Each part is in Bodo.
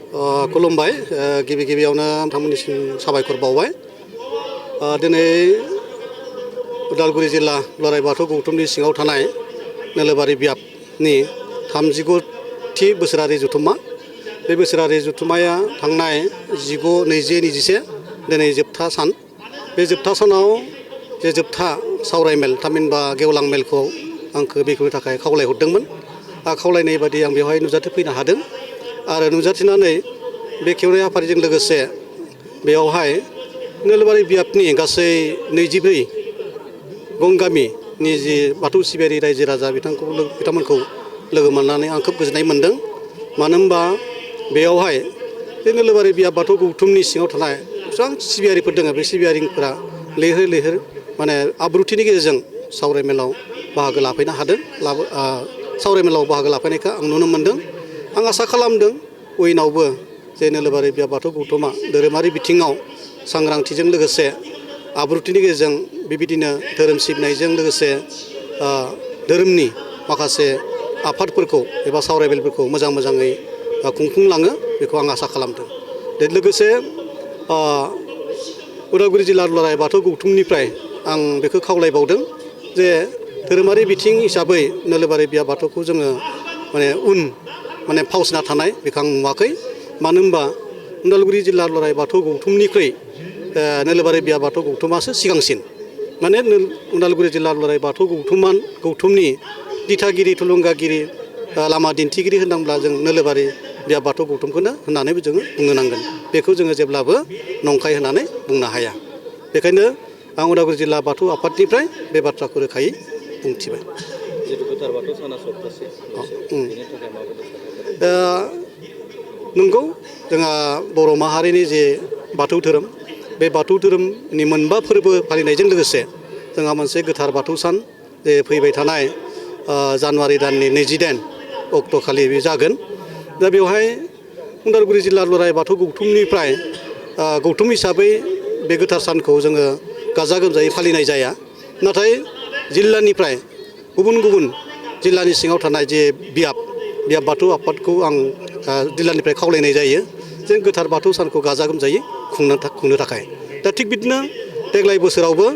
खुलुमबाय गिबि गिबियावनो नोंथांमोननिसिम साबायखर बावबाय दिनै उदालगुरि जिल्ला दुलाराय बाथौ गौथुमनि सिङाव थानाय नोलोबारि बियाबनि 39थि बोसोरारि जथुम्मा बे बोसोरारि जथुम्माया थांनाय 19/20/21 दिनै जोबथा सान बे जोबथा सानाव जे जोबथा सावरायमेल थामहिनबा गेवलां मेलखौ आंखौ बेखेवनो थाखाय खावलायहरदोंमोन खावलायनाय बादि आं बेवहाय नुजाथिफैनो हादों आरो नुजाथिनानै बेखेवनाय हाबाफारिजों लोगोसे बेयावहाय नोलोबारि बियाबनि गासै 24 गंगामिनि जि बाथौ सिबियारि रायजो राजा बिथांमोनखौ लोगो मोननानै आं खोब गोजोननाय मोनदों मानो होनबा बेयावहाय बे नोलोबारि बियाब बाथौ गौथुमनि सिङाव थानाय बेसेबां सिबियारिफोर दङ बे सिबियारिफोरा लैहोर लैहोर माने आब्रुथिनि गेजेरजों सावरायमेलाव बाहागो लाफैनो हादों सावरायमेलाव बाहागो लाफैनायखौ आं नुनो मोनदों आं आसा खालामदों उइनावबो जे नोलोबारि बियाब बाथौ गौथुमा धोरोमारि बिथिङाव सांग्रांथिजों लोगोसे आब्रुथिनि गेजेरजों बेबायदिनो धोरोम सिबिनायजों लोगोसे धोरोमनि माखासे आफादफोरखौ एबा सावरायमेलफोरखौ मोजाङै खुंफुंलाङो बेखौ आं आसा खालामदों लोगोसे उदालगुरि जिल्ला दुलाराय बाथौ गौथुमनिफ्राय आं बेखौ खावलायबावदों जे धोरोमारि बिथिं हिसाबै नोलोबारि बियाब बाथौखौ जोङो माने फावसिना थानाय बेखौ आं नुवाखै मानो होनबा उदालगुरि जिल्ला दुलाराय बाथौ गौथुमनिख्रुइ नोलोबारि बियाब बाथौ गौथुमासो सिगांसिन माने उदालगुरि जिल्ला दुलाराय बाथौ गौथुमनि दिथागिरि थुलुंगागिरि लामा दिन्थिगिरि होननांब्ला जों नोलोबारि बियाब बाथौ गौथुमखौनो होननानैबो जोङो बुंनो नांगोन बेखौ जोङो जेब्लाबो नंखाय होननानै बुंनो हाया बेखायनो आं उदालगुरि जिल्ला बाथौ आफादनिफ्राय बे बाथ्राखौ रोखायै बुंथिबाय नंगौ जोंहा बर' माहारिनि जे बाथौ धोरोम बे बाथौ धोरोमनि मोनबा फोरबो फालिनायजों लोगोसे जोंहा मोनसे गोथार बाथौ सान जे फैबाय थानाय जानुवारि दाननि 29 अक्ट'खालि बे जागोन दा बेवहाय उदालगुरि जिल्ला दुलाराय बाथौ गौथुमनिफ्राय गौथुम हिसाबै बे गोथार सानखौ जोङो गाजा गोमजायै फालिनाय जाया नाथाय जिल्लानिफ्राय गुबुन जिल्लानि सिङाव थानाय जे बियाब बाथौ आफादखौ आं जिल्लानिफ्राय खावलायनाय जायो जों गोथार बाथौ सानखौ गाजा गोमजायै खुंनो थाखाय दा थिग बिदिनो देग्लाय बोसोरावबो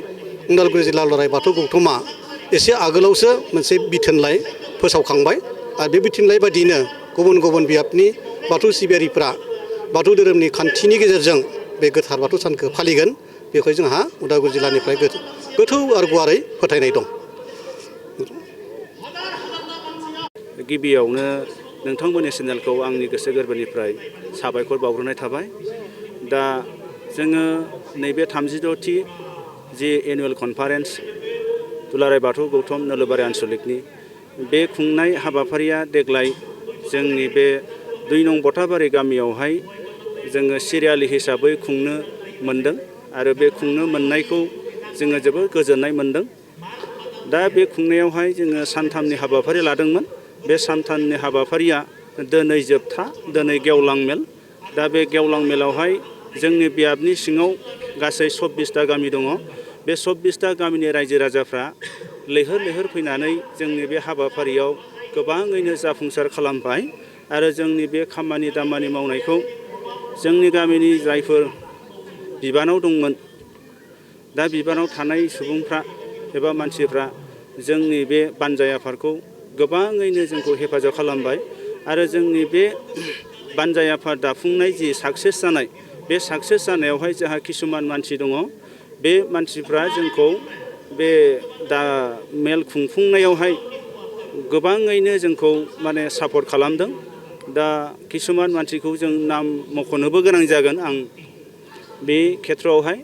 उदालगुरि जिल्ला दुलाराय बाथौ गौथुमा एसे आगोलावसो मोनसे बिथोनलाइ फोसावखांबाय आरो बे बिथोनलाइ बादियैनो गुबुन बियाबनि बाथौ सिबियारिफ्रा बाथौ धोरोमनि खान्थिनि गेजेरजों बे गोथार बाथौ सानखौ फालिगोन बेखौ जोंहा उदालगुरि जिल्लानिफ्राय गोथौ आरो गुवारै फोथायनाय दं गिबियावनो नोंथांमोननि चेनेलखौ आंनि गोसो गोरबोनिफ्राय साबायखर बावग्रोनाय थाबाय दा जोङो नैबे 36थि जे एनुवेल कनफारेन्स दुलाराय बाथौ गौथुम नोलोबारि आन्सलिकनि बे खुंनाय हाबाफारिया देग्लाय जोंनि बे 2 नं बटाबारि गामियावहाय जोङो सिरियालि हिसाबै खुंनो मोनदों आरो बे खुंनो मोननायखौ जोङो जोबोद गोजोननाय मोनदों दा बे खुंनायावहाय जोङो सानथामनि हाबाफारि लादोंमोन बे सानथामनि हाबाफारिया दिनै जोबथा दिनै गेवलां मेल दा बे गेवलां मेलावहाय जोंनि बियाबनि सिङाव गासै 24टा गामि दङ बे 24टा गामिनि रायजो राजाफ्रा लैहोर फैनानै जोंनि बे हाबाफारियाव गोबाङैनो जाफुंसार खालामबाय आरो जोंनि बे खामानि दामानि मावनायखौ जोंनि गामिनि जायफोर बिबानाव दंमोन दा बिबानाव थानाय सुबुंफ्रा एबा मानसिफ्रा जोंनि बे बानजाय आफादखौ गोबाङैनो जोंखौ हेफाजाब खालामबाय आरो जोंनि बे बानजाय आफाद दाफुंनाय जि साक्सेस जानाय बे साक्सेस जानायावहाय जोंहा किसुमान मानसि दङ बे मानसिफ्रा जोंखौ बे दा मेल खुंफुंनायावहाय गोबाङैनो जोंखौ माने सापर्ट खालामदों दा किसुमान मानसिखौ जों नाम मख'नोबो गोनां जागोन आं बे खेथ्रआवहाय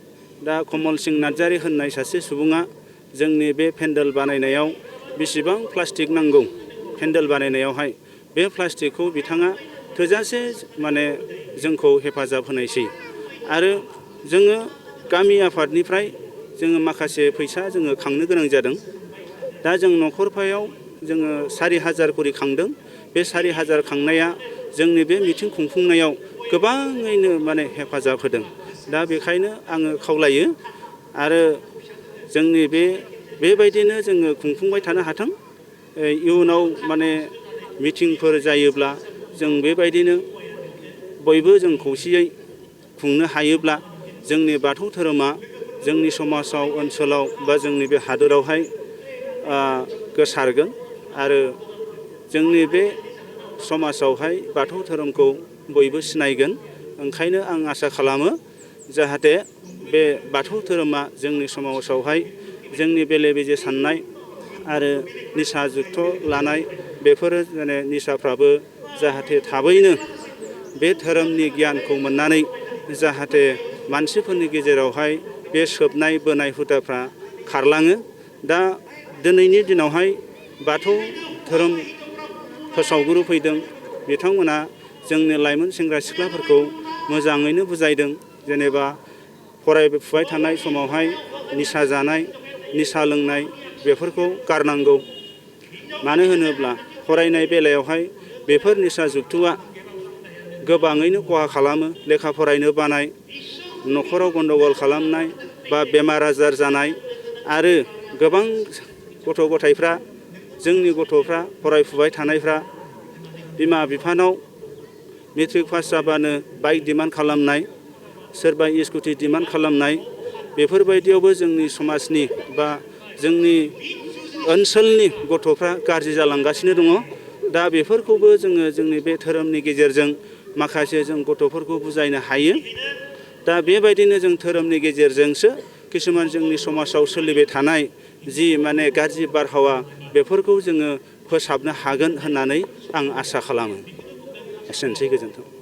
दा कमल सिं नार्जारि होननाय सासे सुबुङा जोंनि बे पेन्डेल बानायनायाव बेसेबां प्लास्टिक नांगौ पेन्डेल बानायनायावहाय बे प्लास्टिकखौ बिथाङा थोजासे माने जोंखौ हेफाजाब होनायसै आरो जोङो गामि आफादनिफ्राय जोङो माखासे फैसा जोङो खांनो गोनां जादों दा जों न'खरफायाव जोङो 4,000 करि खांदों बे 4,000 खांनाया जोंनि बे मिथिं खुंफुंनायाव गोबाङैनो माने हेफाजाब होदों दा बेखायनो आङो खावलायो आरो जोंनि बेबायदिनो जोङो खुंफुंबाय थानो हाथों इयुनाव माने मिथिंफोर जायोब्ला जों बेबायदिनो बयबो जों खौसेयै खुंनो हायोब्ला जोंनि बाथौ धोरोमा जोंनि समाजाव ओनसोलाव बा जोंनि बे हादोरावहाय गोसारगोन आरो जोंनि बे समाजावहाय बाथौ धोरोमखौ बयबो सिनायगोन। ओंखायनो आं आसा खालामो जाहाथे बे बाथौ धोरोमा जोंनि समाजावहाय जोंनि बेले बेजे साननाय आरो निसा जुक्त लानाय बेफोरो माने निसाफ्राबो जाहाथे थाबैनो बे धोरोमनि गियानखौ मोननानै जाहाथे मानसिफोरनि गेजेरावहाय बे सोबनाय बोनाय हुदाफ्रा खारलाङो। दा दिनैनि दिनावहाय बाथौ धोरोम फोसावगुरु फैदों, बिथांमोना जोंनि लाइमोन सेंग्रा सिख्लाफोरखौ मोजाङैनो बुजायदों। जेनेबा फरायफुबाय थानाय समावहाय निसा जानाय, निसा लोंनाय बेफोरखौ गारनांगौ। मानो होनोब्ला फरायनाय बेलायावहाय बेफोर निसा जुक्तआ गोबाङैनो खहा खालामो। लेखा फरायनो बानाय, न'खराव गन्दगल खालामनाय बा बेमार आजार जानाय आरो गोबां गथ' गथायफ्रा जोंनि गथ'फ्रा फरायफुबाय थानायफ्रा बिमा बिफानाव मेट्रिक पास जाबानो बाइक डिमान्ड खालामनाय, सोरबा स्कुटि डिमान्ड खालामनाय बेफोरबायदियावबो जोंनि समाजनि बा जोंनि ओनसोलनि गथ'फ्रा गाज्रि जालांगासिनो दङ। दा बेफोरखौबो जोङो जोंनि बे धोरोमनि गेजेरजों माखासे जों गथ'फोरखौ बुजायनो हायो। दा बेबायदिनो जों धोरोमनि गेजेरजोंसो किसुमान जोंनि समाजाव सोलिबाय थानाय जि माने गाज्रि बारहावा बेफोरखौ जोङो फोसाबनो हागोन होननानै आं आसा खालामो। एसेनोसै, गोजोन्थों।